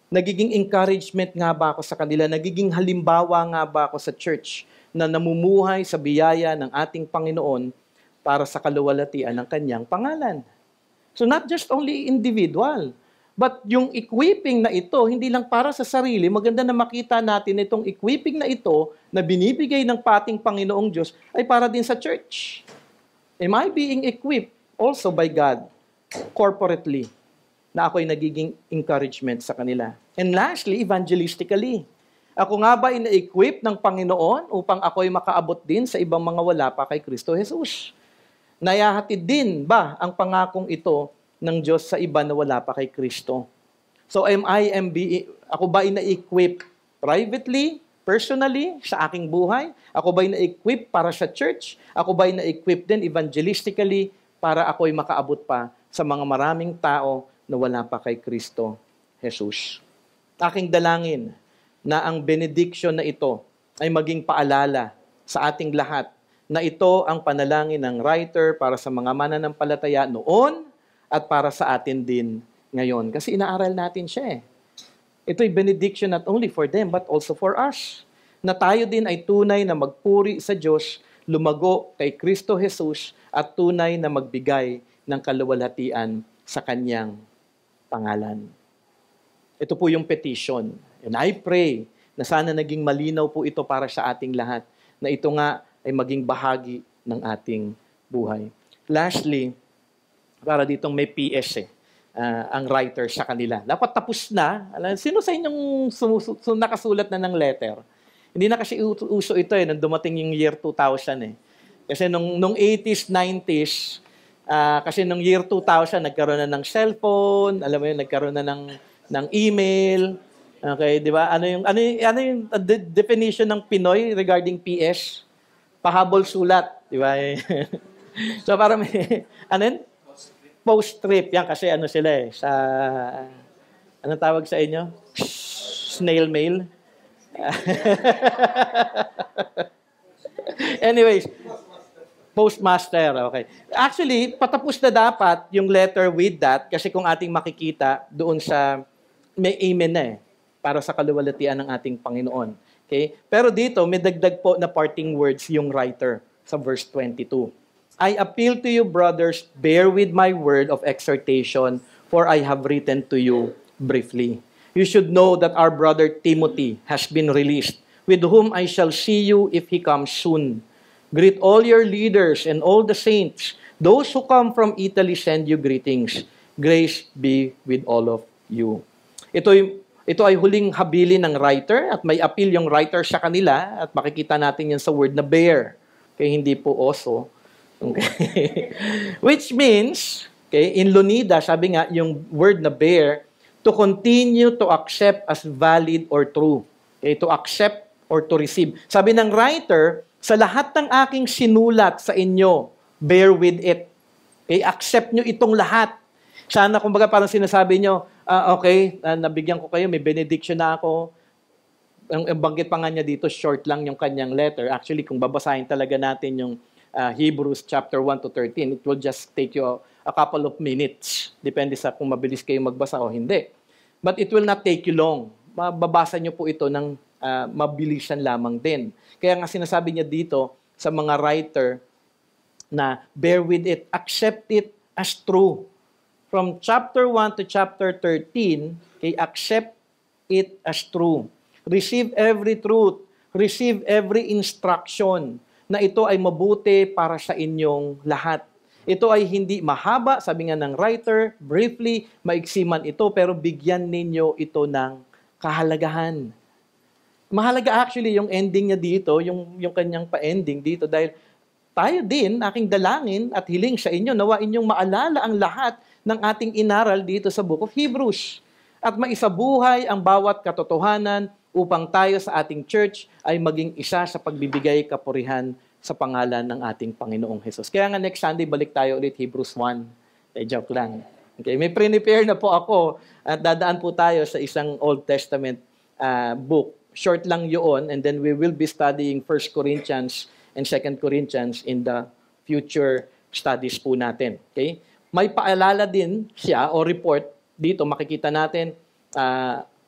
Nagiging encouragement nga ba ako sa kanila? Nagiging halimbawa nga ba ako sa church na namumuhay sa biyaya ng ating Panginoon para sa kaluwalhatian ng kanyang pangalan? So not just only individual, but yung equipping na ito, hindi lang para sa sarili. Maganda na makita natin itong equipping na ito na binibigay ng pating Panginoong Diyos ay para din sa church. Am I being equipped also by God corporately na ako'y nagiging encouragement sa kanila? And lastly, evangelistically. Ako nga ba ina-equip ng Panginoon upang ako'y makaabot din sa ibang mga wala pa kay Kristo Jesus? Nayahatid din ba ang pangakong ito ng Diyos sa iba na wala pa kay Kristo? So ako ba ina-equip privately, personally, sa aking buhay? Ako ba ina-equip para sa church? Ako ba ina-equip din evangelistically para ako'y makaabot pa sa mga maraming tao na wala pa kay Kristo Jesus? Aking dalangin na ang benediction na ito ay maging paalala sa ating lahat na ito ang panalangin ng writer para sa mga mananampalataya noon at para sa atin din ngayon. Kasi inaaral natin siya eh. Ito'y benediction not only for them but also for us. Na tayo din ay tunay na magpuri sa Diyos, lumago kay Kristo Jesus at tunay na magbigay ng kaluwalhatian sa kanyang pangalan. Ito po yung petition. And I pray na sana naging malinaw po ito para sa ating lahat, na ito nga ay maging bahagi ng ating buhay. Lastly, para ditong may PS ang writer sa kanila. Dapat tapos na. Sino sa inyong nakasulat na ng letter? Hindi na kasi uso ito nung dumating yung year 2000 Kasi nung 80s, 90s, kasi nung year 2000, nagkaroon na ng cellphone, alam mo yun, nagkaroon na ng email. Okay, di ba? Ano yung definition ng Pinoy regarding PS? Pahabol sulat, di ba? So para may post-trip yan kasi sila sa anong tawag sa inyo? Snail mail. Anyways, postmaster, okay. Actually, patapos na dapat yung letter with that kasi kung ating makikita doon sa may amen na para sa kaluwalhatian ng ating Panginoon. Okay? Pero dito, may dagdag po na parting words yung writer sa verse 22. I appeal to you, brothers, bear with my word of exhortation, for I have written to you briefly. You should know that our brother Timothy has been released, with whom I shall see you if he comes soon. Greet all your leaders and all the saints. Those who come from Italy send you greetings. Grace be with all of you. Ito ay huling habilin ng writer at may appeal yung writer sa kanila at makikita natin yan sa word na bear. Okay, hindi po oso. Okay. Which means, okay, in Lunida, sabi nga, yung word na bear, to continue to accept as valid or true. Okay, to accept or to receive. Sabi ng writer, sa lahat ng aking sinulat sa inyo, bear with it. Okay, accept nyo itong lahat. Sana, kumbaga, parang sinasabi nyo, okay, nabigyan ko kayo, may benediction na ako. Ang banggit pa nga niya dito, short lang yung kanyang letter. Actually, kung babasahin talaga natin yung Hebrews chapter 1 to 13, it will just take you a couple of minutes. Depende sa kung mabilis kayo magbasa o hindi. But it will not take you long. Mababasa nyo po ito ng mabilisan lamang din. Kaya nga sinasabi niya dito sa mga writer na bear with it, accept it as true. From chapter 1 to chapter 13, okay, accept it as true. Receive every truth. Receive every instruction na ito ay mabuti para sa inyong lahat. Ito ay hindi mahaba, sabi nga ng writer, briefly, maiksi man ito, pero bigyan ninyo ito ng kahalagahan. Mahalaga actually yung ending niya dito, yung kanyang pa-ending dito, dahil tayo din, aking dalangin at hiling sa inyo, nawa inyong maalala ang lahat ng ating inaral dito sa Book of Hebrews. At maisabuhay ang bawat katotohanan upang tayo sa ating church ay maging isa sa pagbibigay kapurihan sa pangalan ng ating Panginoong Hesus. Kaya nga next Sunday, balik tayo ulit Hebrews 1. Joke lang. Okay, may prepare na po ako at dadaan po tayo sa isang Old Testament book. Short lang yun, and then we will be studying 1 Corinthians and 2 Corinthians in the future studies po natin. Okay? May paalala din siya o report dito, makikita natin,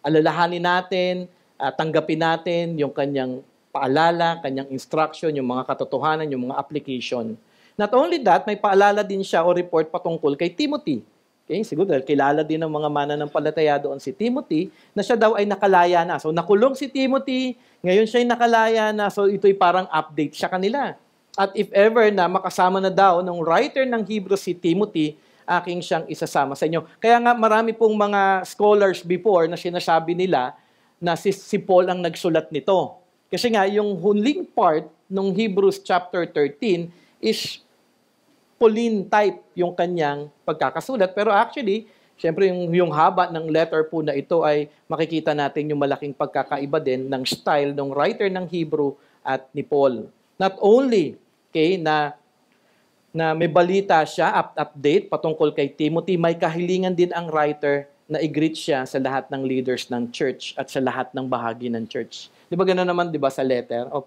alalahanin natin, tanggapin natin yung kanyang paalala, kanyang instruction, yung mga katotohanan, yung mga application. Not only that, may paalala din siya o report patungkol kay Timothy. Okay? Siguro dahil kilala din ng mga mananampalataya doon si Timothy na siya daw ay nakalaya na. So nakulong si Timothy, ngayon siya ay nakalaya na. So ito'y parang update sa kanila. At if ever na makasama na daw ng writer ng Hebrews si Timothy, aking siyang isasama sa inyo. Kaya nga marami pong mga scholars before na sinasabi nila na si Paul ang nagsulat nito. Kasi nga yung huling part ng Hebrews chapter 13 is Pauline type yung kanyang pagkakasulat. Pero actually, syempre yung haba ng letter po na ito ay makikita natin yung malaking pagkakaiba din ng style ng writer ng Hebrew at ni Paul. Not only na may balita siya, update patungkol kay Timothy, may kahilingan din ang writer na i-greet siya sa lahat ng leaders ng church at sa lahat ng bahagi ng church. Di ba gano'n naman, di ba, sa letter? O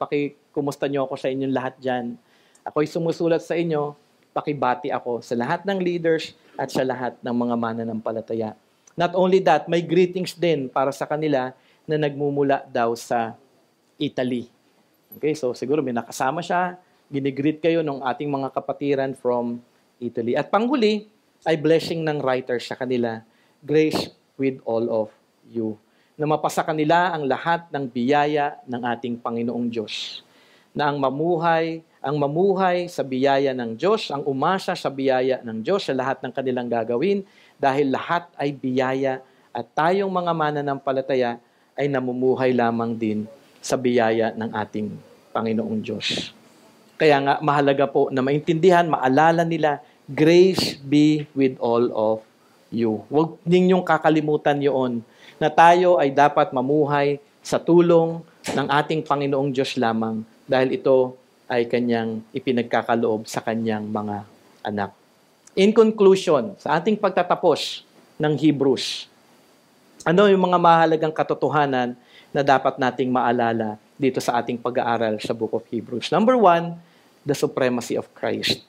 kumusta niyo ako sa inyong lahat dyan. Ako'y sumusulat sa inyo, pakibati ako sa lahat ng leaders at sa lahat ng mga mananampalataya. Not only that, may greetings din para sa kanila na nagmumula daw sa Italy. Okay, so siguro may nakasama siya, ginigreet kayo ng ating mga kapatiran from Italy. At panghuli, ay blessing ng writer sa kanila. Grace with all of you. Na mapasa kanila ang lahat ng biyaya ng ating Panginoong Diyos. Na ang mamuhay sa biyaya ng Diyos, ang umasa sa biyaya ng Diyos sa lahat ng kanilang gagawin, dahil lahat ay biyaya at tayong mga mananampalataya ay namumuhay lamang din sa biyaya ng ating Panginoong Diyos. Kaya nga, mahalaga po na maintindihan, maalala nila, grace be with all of you. Huwag ninyong kakalimutan yun, na tayo ay dapat mamuhay sa tulong ng ating Panginoong Diyos lamang, dahil ito ay kanyang ipinagkakaloob sa kanyang mga anak. In conclusion, sa ating pagtatapos ng Hebrews, ano yung mga mahalagang katotohanan na dapat nating maalala dito sa ating pag-aaral sa Book of Hebrews? Number 1, the supremacy of Christ.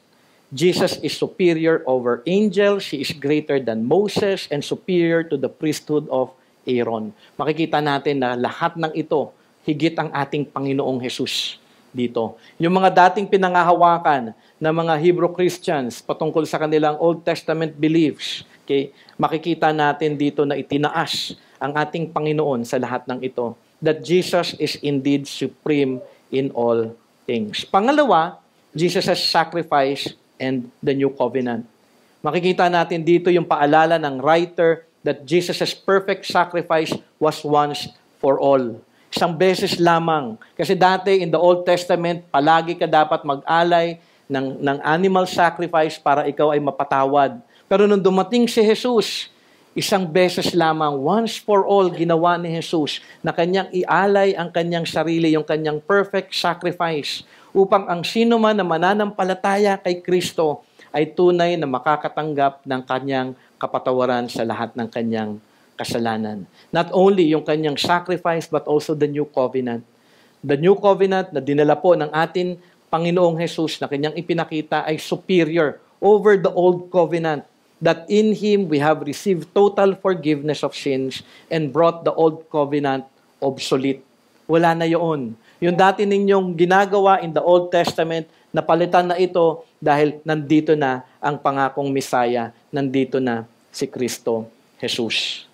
Jesus is superior over angels, He is greater than Moses, and superior to the priesthood of Aaron. Makikita natin na lahat ng ito, higit ang ating Panginoong Jesus dito. Yung mga dating pinangahawakan ng mga Hebrew Christians patungkol sa kanilang Old Testament beliefs, okay, makikita natin dito na itinaas ang ating Panginoon sa lahat ng ito. That Jesus is indeed supreme in all things. Pangalawa, Jesus' sacrifice and the new covenant. Makikita natin dito yung paalala ng writer that Jesus' perfect sacrifice was once for all. Isang beses lamang. Kasi dati in the Old Testament, palagi ka dapat mag-alay ng animal sacrifice para ikaw ay mapatawad. Pero nung dumating si Jesus, isang beses lamang, once for all, ginawa ni Jesus na kanyang ialay ang kanyang sarili, yung kanyang perfect sacrifice, upang ang sino man na mananampalataya kay Kristo ay tunay na makakatanggap ng kanyang kapatawaran sa lahat ng kanyang kasalanan. Not only yung kanyang sacrifice, but also the new covenant. The new covenant na dinala po ng ating Panginoong Jesus na kanyang ipinakita ay superior over the old covenant, that in Him we have received total forgiveness of sins and brought the old covenant obsolete. Wala na yun. Yung dati ninyong ginagawa in the Old Testament, napalitan na ito dahil nandito na ang pangakong Messiah, nandito na si Kristo Jesus.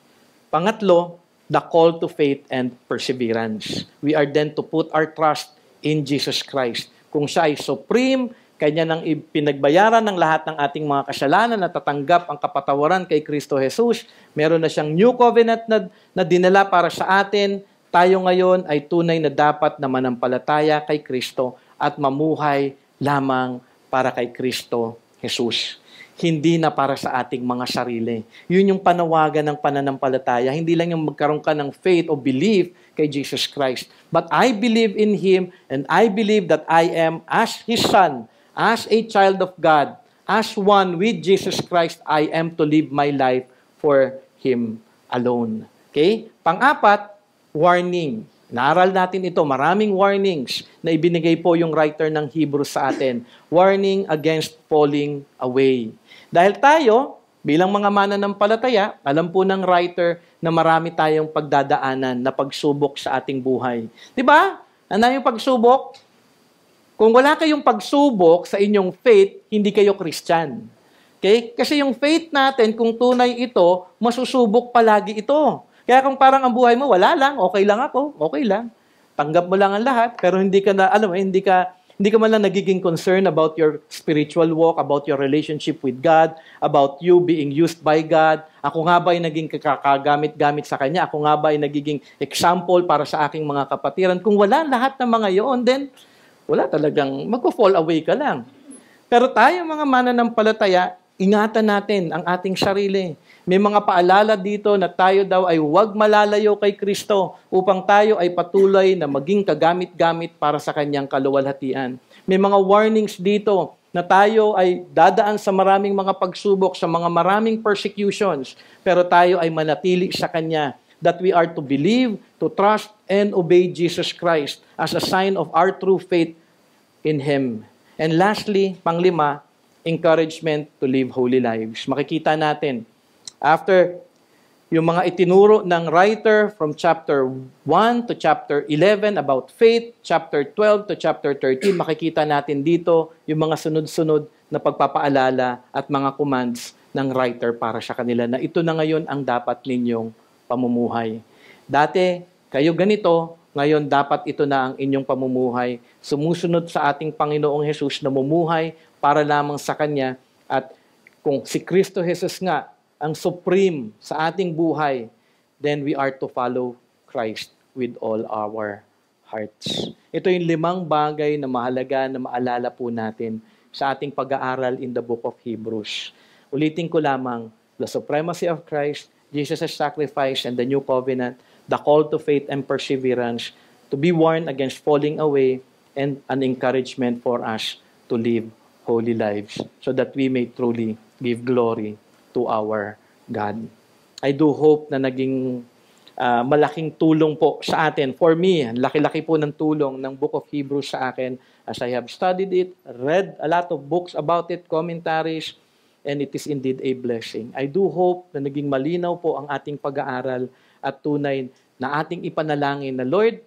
Pangatlo, the call to faith and perseverance. We are then to put our trust in Jesus Christ. Kung siya ay supreme, kanya nang pinagbayaran ng lahat ng ating mga kasalanan na tatanggap ang kapatawaran kay Kristo Jesus, meron na siyang new covenant na dinala para sa atin. Tayo ngayon ay tunay na dapat na manampalataya kay Kristo at mamuhay lamang para kay Kristo Jesus. Hindi na para sa ating mga sarili. Yun yung panawagan ng pananampalataya. Hindi lang yung magkaroon ka ng faith o belief kay Jesus Christ. But I believe in Him and I believe that I am as His Son, as a child of God, as one with Jesus Christ, I am to live my life for Him alone. Okay? Pang-apat, warning. Naaral natin ito, maraming warnings na ibinigay po yung writer ng Hebrews sa atin. Warning against falling away. Dahil tayo, bilang mga mananampalataya, alam po ng writer na marami tayong pagdadaanan na pagsubok sa ating buhay. Diba? Ano yung pagsubok? Kung wala kayong pagsubok sa inyong faith, hindi kayo Christian. Okay? Kasi yung faith natin, kung tunay ito, masusubok palagi ito. Kaya kung parang ang buhay mo, wala lang, okay lang ako, okay lang. Tanggap mo lang ang lahat, pero hindi ka na, hindi ka man lang nagiging concerned about your spiritual walk, about your relationship with God, about you being used by God. Ako nga ba ay naging kagamit-gamit sa Kanya? Ako nga ba ay nagiging example para sa aking mga kapatiran? Kung wala lahat ng mga yun, then wala talagang, magpo-fall away ka lang. Pero tayo mga mananampalataya, ingatan natin ang ating sarili. May mga paalala dito na tayo daw ay huwag malalayo kay Kristo upang tayo ay patuloy na maging kagamit-gamit para sa Kanyang kaluwalhatian. May mga warnings dito na tayo ay dadaan sa maraming mga pagsubok, sa mga maraming persecutions, pero tayo ay manatili sa Kanya, that we are to believe, to trust, and obey Jesus Christ as a sign of our true faith in Him. And lastly, panglima, encouragement to live holy lives. Makikita natin, after yung mga itinuro ng writer from chapter 1 to chapter 11 about faith, chapter 12 to chapter 13, makikita natin dito yung mga sunod-sunod na pagpapaalala at mga commands ng writer para sa kanila na ito na ngayon ang dapat ninyong pamumuhay. Dati, kayo ganito, ngayon dapat ito na ang inyong pamumuhay. Sumusunod sa ating Panginoong Hesus na mumuhay para lamang sa Kanya. At kung si Kristo Jesus nga ang supreme sa ating buhay, then we are to follow Christ with all our hearts. Ito yung 5 bagay na mahalaga na maalala po natin sa ating pag-aaral in the book of Hebrews. Ulitin ko lamang, the supremacy of Christ, Jesus' sacrifice and the new covenant, the call to faith and perseverance, to be warned against falling away, and an encouragement for us to live holy lives so that we may truly give glory to our God. I do hope na naging malaking tulong po sa atin. For me, laki-laki po ng tulong ng Book of Hebrews sa akin as I have studied it, read a lot of books about it, commentaries, and it is indeed a blessing. I do hope na naging malinaw po ang ating pag-aaral at tunay na ating ipanalangin na, Lord,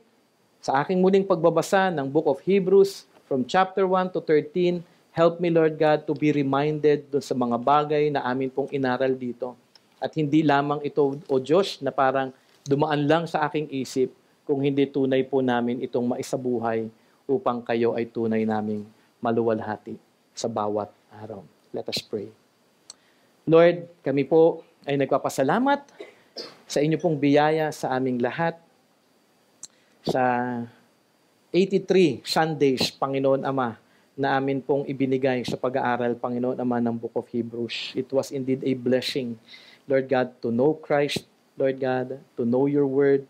sa aking muling pagbabasa ng Book of Hebrews from chapter 1 to 13, help me, Lord God, to be reminded dun sa mga bagay na amin pong inaral dito. At hindi lamang ito, O Diyos, na parang dumaan lang sa aking isip, kung hindi tunay po namin itong maisabuhay upang kayo ay tunay naming maluwalhati sa bawat araw. Let us pray. Lord, kami po ay nagpapasalamat sa inyo pong biyaya sa aming lahat. Sa 83 Sundays, Panginoon Ama, na amin pong ibinigay sa pag-aaral, Panginoon Ama, ng Book of Hebrews. It was indeed a blessing, Lord God, to know Christ, Lord God, to know your word,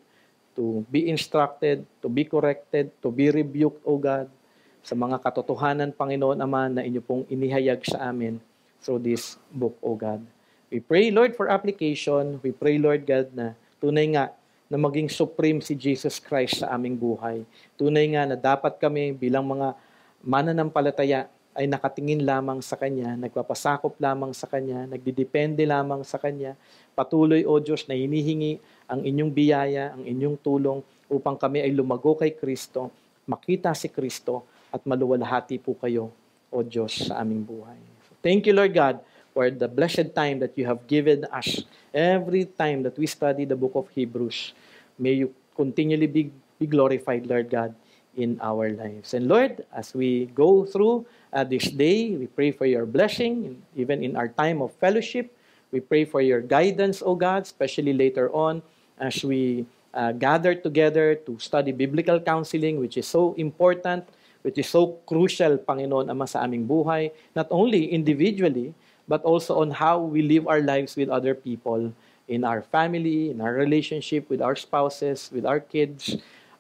to be instructed, to be corrected, to be rebuked, O God, sa mga katotohanan, Panginoon Ama, na inyo pong inihayag sa amin through this book, O God. We pray, Lord, for application. We pray, Lord God, na tunay nga na maging supreme si Jesus Christ sa aming buhay. Tunay nga na dapat kami bilang mga mananampalataya ay nakatingin lamang sa Kanya, nagpapasakop lamang sa Kanya, nagdidepende lamang sa Kanya. Patuloy, O Diyos, na hinihingi ang inyong biyaya, ang inyong tulong upang kami ay lumago kay Kristo, makita si Kristo, at maluwalhati po kayo, O Diyos, sa aming buhay. So, thank you, Lord God, for the blessed time that you have given us. Every time that we study the book of Hebrews, may you continually be glorified, Lord God, in our lives. And Lord, as we go through this day, we pray for your blessing, even in our time of fellowship. We pray for your guidance, O God, especially later on as we gather together to study biblical counseling, which is so important, which is so crucial, Panginoon Ama, sa aming buhay, not only individually, but also on how we live our lives with other people, in our family, in our relationship with our spouses, with our kids.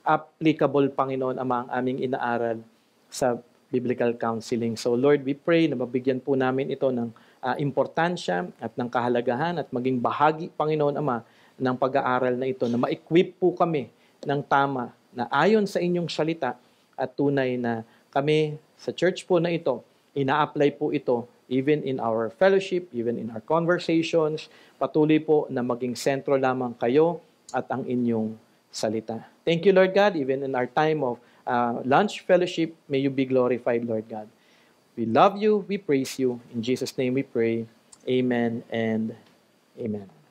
Applicable, Panginoon Ama, ang aming inaaral sa biblical counseling. So Lord, we pray na mabigyan po namin ito ng importansya at ng kahalagahan at maging bahagi, Panginoon Ama, ng pag-aaral na ito, na ma-equip po kami ng tama, na ayon sa inyong salita at tunay na kami sa church po na ito, ina-apply po ito even in our fellowship, even in our conversations. Patuloy po na maging sentro lamang kayo at ang inyong salita. Thank you, Lord God, even in our time of lunch fellowship, may you be glorified, Lord God. We love you, we praise you. In Jesus' name we pray. Amen and amen.